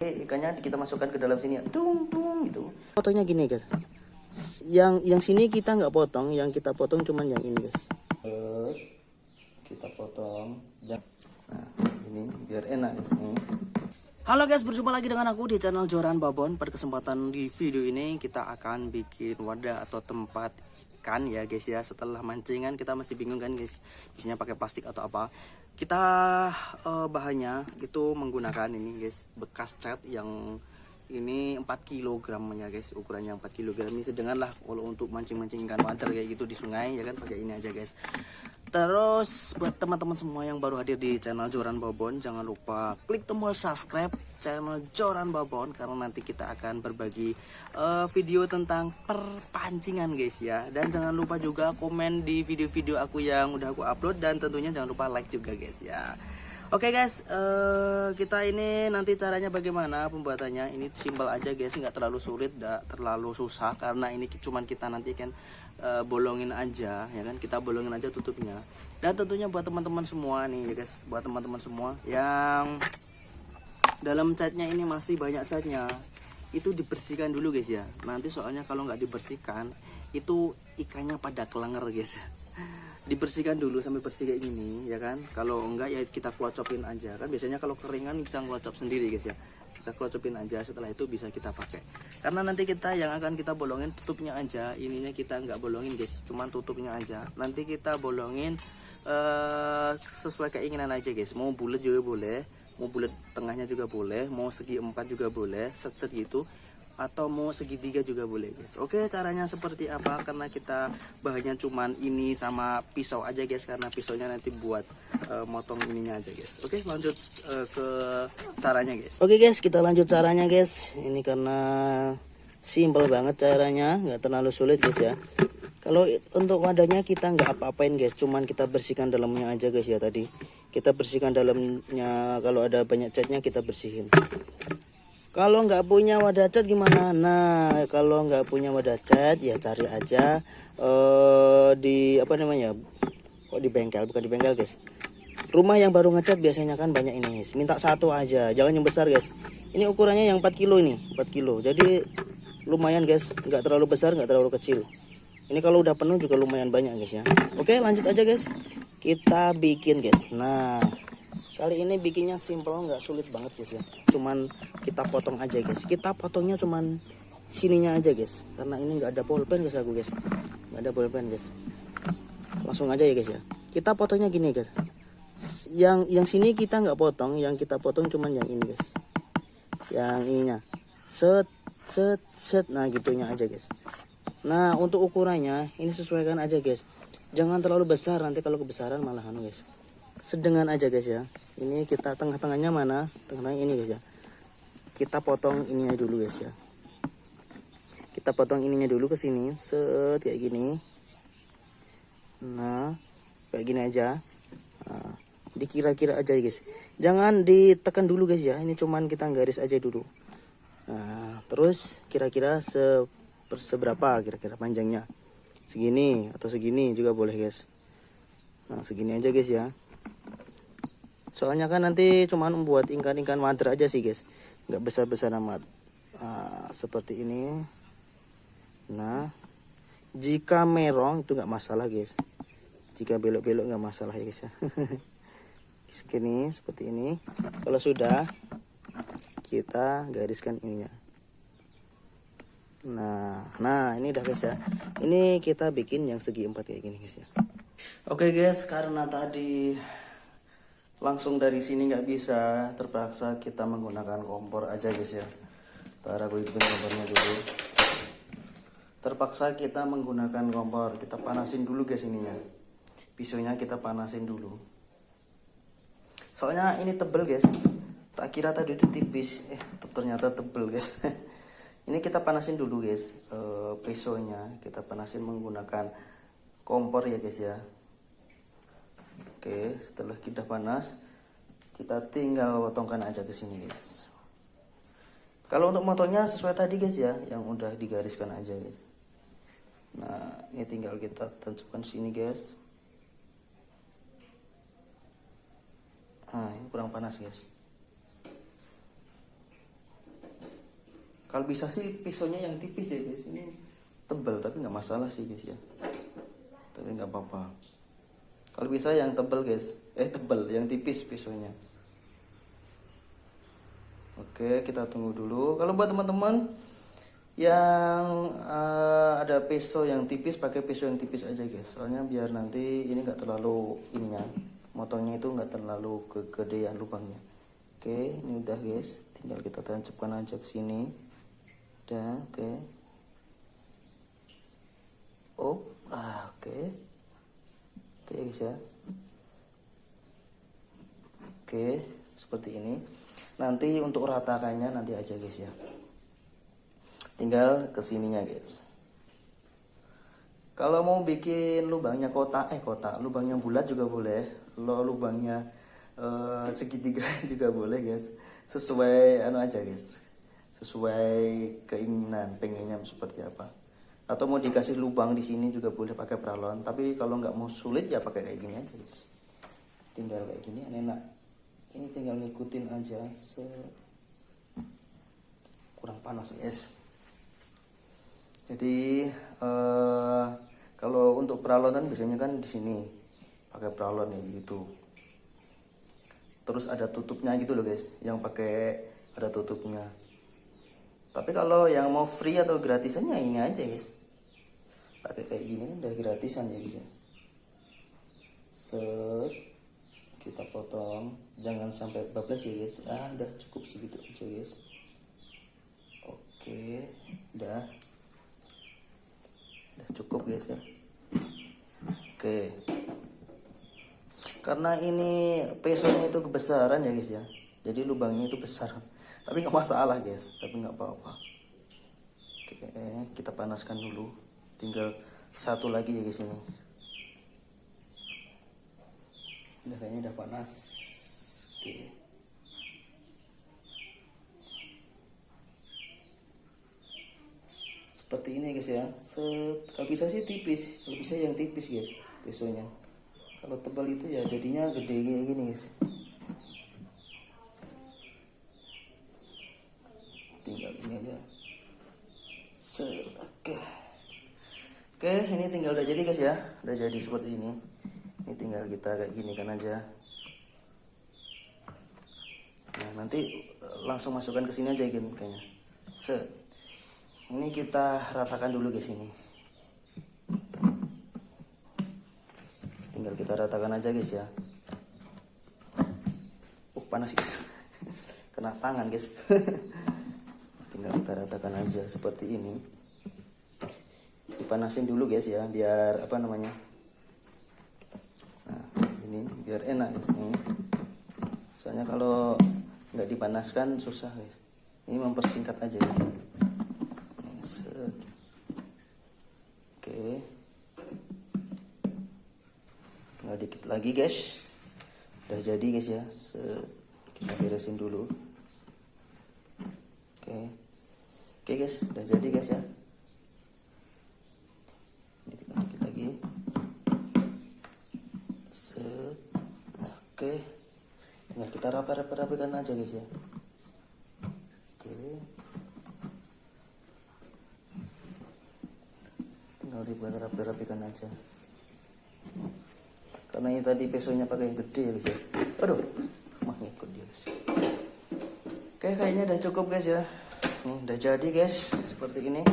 Ikannya kita masukkan ke dalam sini ya, tung tung gitu. Fotonya gini guys, yang sini kita nggak potong, yang kita potong cuman yang ini guys. Kita potong, nah ini biar enak guys. Halo guys, berjumpa lagi dengan aku di channel Joran Babon. Pada kesempatan di video ini kita akan bikin wadah atau tempat ikan ya guys ya. Setelah mancingan kita masih bingung kan guys, isinya pakai plastik atau apa. Kita bahannya itu menggunakan ini guys, bekas cat yang ini 4 kg ya guys, ukurannya 4 kg. Ini sedang lah kalau untuk mancing-mancing ikan wader kayak gitu di sungai ya kan, pakai ini aja guys. Terus buat teman-teman semua yang baru hadir di channel Joran Babon, jangan lupa klik tombol subscribe channel Joran Babon, karena nanti kita akan berbagi video tentang perpancingan guys ya. Dan jangan lupa juga komen di video-video aku yang udah aku upload, dan tentunya jangan lupa like juga guys ya. Oke guys, kita ini nanti caranya bagaimana pembuatannya. Ini simpel aja guys, nggak terlalu sulit, nggak terlalu susah, karena ini cuman kita nanti kan bolongin aja ya kan, kita bolongin aja tutupnya. Dan tentunya buat teman-teman semua nih ya guys, buat teman-teman semua yang dalam catnya ini masih banyak catnya, itu dibersihkan dulu guys ya. Nanti soalnya kalau nggak dibersihkan itu ikannya pada kelenger guys. Dibersihkan dulu sampai bersih kayak gini ya kan. Kalau enggak ya kita kelocopin aja kan, biasanya kalau keringan bisa ngelocop sendiri guys ya. Kita kelocopin aja, setelah itu bisa kita pakai. Karena nanti kita yang akan kita bolongin tutupnya aja, ininya kita nggak bolongin guys, cuman tutupnya aja. Nanti kita bolongin sesuai keinginan aja guys. Mau bulat juga boleh, mau bulat tengahnya juga boleh, mau segi 4 juga boleh, set-set gitu, atau mau segitiga juga boleh guys. Oke, caranya seperti apa? Karena kita bahannya cuman ini sama pisau aja guys, karena pisaunya nanti buat motong ininya aja guys. Oke, lanjut ke caranya guys. Oke guys, kita lanjut caranya guys. Ini karena simple banget caranya, nggak terlalu sulit guys ya. Kalau untuk wadahnya kita nggak apa-apain guys, cuman kita bersihkan dalamnya aja guys ya. Tadi kita bersihkan dalamnya, kalau ada banyak catnya kita bersihin. Kalau nggak punya wadah cat gimana? Nah, kalau nggak punya wadah cat ya cari aja di apa namanya? Kok di bengkel? Bukan di bengkel guys. Rumah yang baru ngecat biasanya kan banyak ini guys. Minta satu aja, jangan yang besar guys. Ini ukurannya yang 4 kilo ini, 4 kilo. Jadi lumayan guys, nggak terlalu besar, nggak terlalu kecil. Ini kalau udah penuh juga lumayan banyak guys ya. Oke, lanjut aja guys. Kita bikin guys. Nah, kali ini bikinnya simple, nggak sulit banget guys ya. Cuman kita potong aja guys. Kita potongnya cuman sininya aja guys, karena ini nggak ada pulpen guys aku guys. Nggak ada pulpen guys. Langsung aja ya guys ya. Kita potongnya gini guys. Yang sini kita nggak potong, yang kita potong cuman yang ini guys. Yang ininya. Set set set, nah gitunya aja guys. Nah, untuk ukurannya ini sesuaikan aja guys. Jangan terlalu besar, nanti kalau kebesaran malah anu guys. Sedengan aja guys ya. Ini kita tengah-tengahnya mana? Tengah-tengah ini guys ya. Kita potong ininya dulu guys ya. Kita potong ininya dulu ke sini, set kayak gini. Nah, kayak gini aja. Nah, dikira-kira aja guys. Jangan ditekan dulu guys ya. Ini cuman kita garis aja dulu. Nah, terus kira-kira seberapa kira-kira panjangnya? Segini atau segini juga boleh guys. Nah, segini aja guys ya. Soalnya kan nanti cuman membuat ikan-ikan wader aja sih guys, nggak besar-besar amat. Nah, seperti ini. Nah, jika merong itu nggak masalah guys, jika belok-belok nggak masalah ya guys ya. Segini, seperti ini. Kalau sudah, kita gariskan ininya. Nah ini udah guys ya. Ini kita bikin yang segi 4 kayak gini guys ya. Oke guys, karena tadi langsung dari sini nggak bisa, terpaksa kita menggunakan kompor aja guys ya. Ntar aku hidupin kompornya dulu. Terpaksa kita menggunakan kompor. Kita panasin dulu guys ininya. Pisaunya kita panasin dulu. Soalnya ini tebel guys. Tak kira tadi itu tipis, ternyata tebel guys. Ini kita panasin dulu guys, pisaunya kita panasin menggunakan kompor ya guys ya. Oke, setelah kita panas, kita tinggal potongkan aja ke sini guys. Kalau untuk motongnya sesuai tadi guys ya, yang udah digariskan aja guys. Nah, ini tinggal kita tancapkan sini guys. Nah, ini kurang panas guys. Kalau bisa sih pisaunya yang tipis ya guys, ini tebal tapi nggak masalah sih guys ya, tapi nggak apa-apa. Kalau bisa yang tebal guys, tebal, yang tipis pisaunya. Oke, kita tunggu dulu. Kalau buat teman-teman yang ada pisau yang tipis, pakai pisau yang tipis aja guys, soalnya biar nanti ini nggak terlalu ininya, motongnya itu nggak terlalu kegedean lubangnya. Oke, ini udah guys, tinggal kita tancapkan aja ke sini. Udah, oke. Oke. Oke guys ya. Oke, seperti ini. Nanti untuk ratakannya nanti aja guys ya. Tinggal kesininya guys. Kalau mau bikin lubangnya kotak, lubangnya bulat juga boleh. Lubangnya segitiga juga boleh guys. Sesuai aja guys. Sesuai keinginan, pengennya seperti apa. Atau mau dikasih lubang di sini juga boleh pakai pralon. Tapi kalau nggak mau sulit ya pakai kayak gini aja guys. Tinggal kayak gini enak. Ini tinggal ngikutin aja. Kurang panas guys. Jadi kalau untuk pralonan biasanya kan di sini pakai pralon ya gitu. Terus ada tutupnya gitu loh guys, yang pakai ada tutupnya. Tapi kalau yang mau free atau gratisannya ini aja guys, pakai kayak gini udah gratisan ya guys. Set, kita potong, jangan sampai bablas ya guys. Udah cukup segitu aja guys. Oke, udah cukup guys ya. Oke, karena ini pesonya itu kebesaran ya guys ya, jadi lubangnya itu besar. Tapi nggak masalah guys, tapi nggak apa-apa. Oke, kita panaskan dulu. Tinggal satu lagi ya guys ini. Udah kayaknya udah panas. Oke. Seperti ini guys ya. Kalau bisa sih tipis, kalau bisa yang tipis guys pesonya. Kalau tebal itu ya jadinya gede kayak gini guys. Tinggal ini aja. Oke. Oke, ini tinggal udah jadi guys ya. Udah jadi seperti ini. Ini tinggal kita kayak gini kan aja. Nah, nanti langsung masukkan ke sini aja kayaknya. Ini kita ratakan dulu guys ini. Tinggal kita ratakan aja guys ya. Panas guys. Kena tangan guys. Tinggal kita ratakan aja seperti ini. Dipanasin dulu guys ya, biar apa namanya? Nah, ini biar enak guys nih. Soalnya kalau nggak dipanaskan susah guys. Ini mempersingkat aja guys. Oke. Tinggal dikit lagi guys. Udah jadi guys ya. Kita beresin dulu. Oke guys, udah jadi guys ya. Ini dikit lagi. Oke. Tinggal kita rapikan aja guys ya. Oke. Tinggal dibuat rapikan aja. Karena ini tadi pesonya pakai yang gede ya guys ya. Aduh, ngikut dia guys. Oke, kayaknya udah cukup guys ya. Nih udah jadi guys, seperti ini.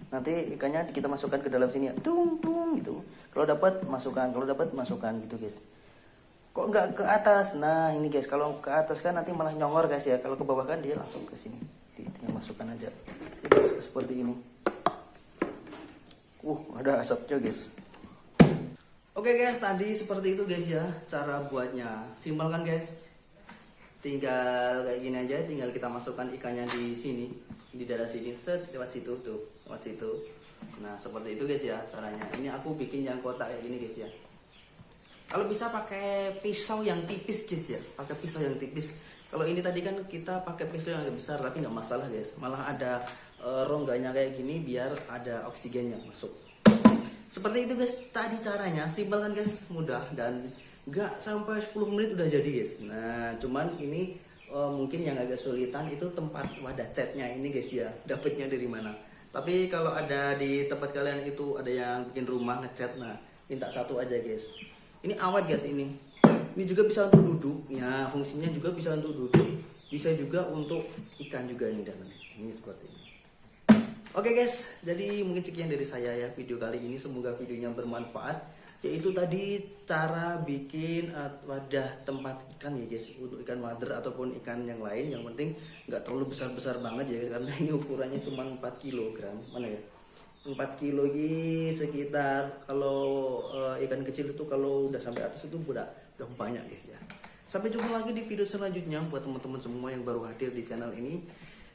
Nanti ikannya kita masukkan ke dalam sini ya, tung gitu. Kalau dapat masukkan, gitu guys. Kok nggak ke atas? Nah ini guys, kalau ke atas kan nanti malah nyongor guys ya. Kalau ke bawah kan dia langsung ke sini. Tinggal masukkan aja. Guys, seperti ini. Ada asapnya guys. Oke guys, tadi seperti itu guys ya cara buatnya. Simpel kan guys? Tinggal kayak gini aja, tinggal kita masukkan ikannya di sini, di daerah sini, lewat situ tuh, lewat situ. Nah seperti itu guys ya caranya. Ini aku bikin yang kotak kayak gini guys ya. Kalau bisa pakai pisau yang tipis guys ya, pakai pisau yang tipis. Kalau ini tadi kan kita pakai pisau yang lebih besar, tapi nggak masalah guys. Malah ada rongganya kayak gini biar ada oksigennya masuk. Seperti itu guys tadi caranya, simpel kan guys, mudah dan nggak sampai 10 menit udah jadi guys. Nah cuman ini mungkin yang agak sulitan itu tempat wadah catnya ini guys ya, dapatnya dari mana. Tapi kalau ada di tempat kalian itu ada yang bikin rumah ngecat, nah minta satu aja guys. Ini awet guys ini. Ini juga bisa untuk duduk, ya fungsinya juga bisa untuk duduk, bisa juga untuk ikan juga ini dalamnya. Ini seperti ini. Oke guys, jadi mungkin sekian dari saya ya video kali ini. Semoga videonya bermanfaat. Yaitu tadi cara bikin wadah tempat ikan ya guys, untuk ikan wader ataupun ikan yang lain. Yang penting nggak terlalu besar-besar banget ya, karena ini ukurannya cuma 4 kg. Mana ya? 4 kilo ini sekitar, kalau ikan kecil itu kalau udah sampai atas itu udah banyak guys ya. Sampai jumpa lagi di video selanjutnya. Buat teman-teman semua yang baru hadir di channel ini,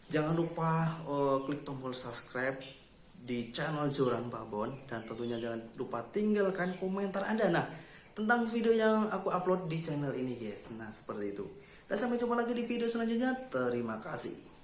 jangan lupa klik tombol subscribe di channel Joran Babon, dan tentunya jangan lupa tinggalkan komentar Anda tentang video yang aku upload di channel ini guys. Nah seperti itu. Dan sampai jumpa lagi di video selanjutnya. Terima kasih.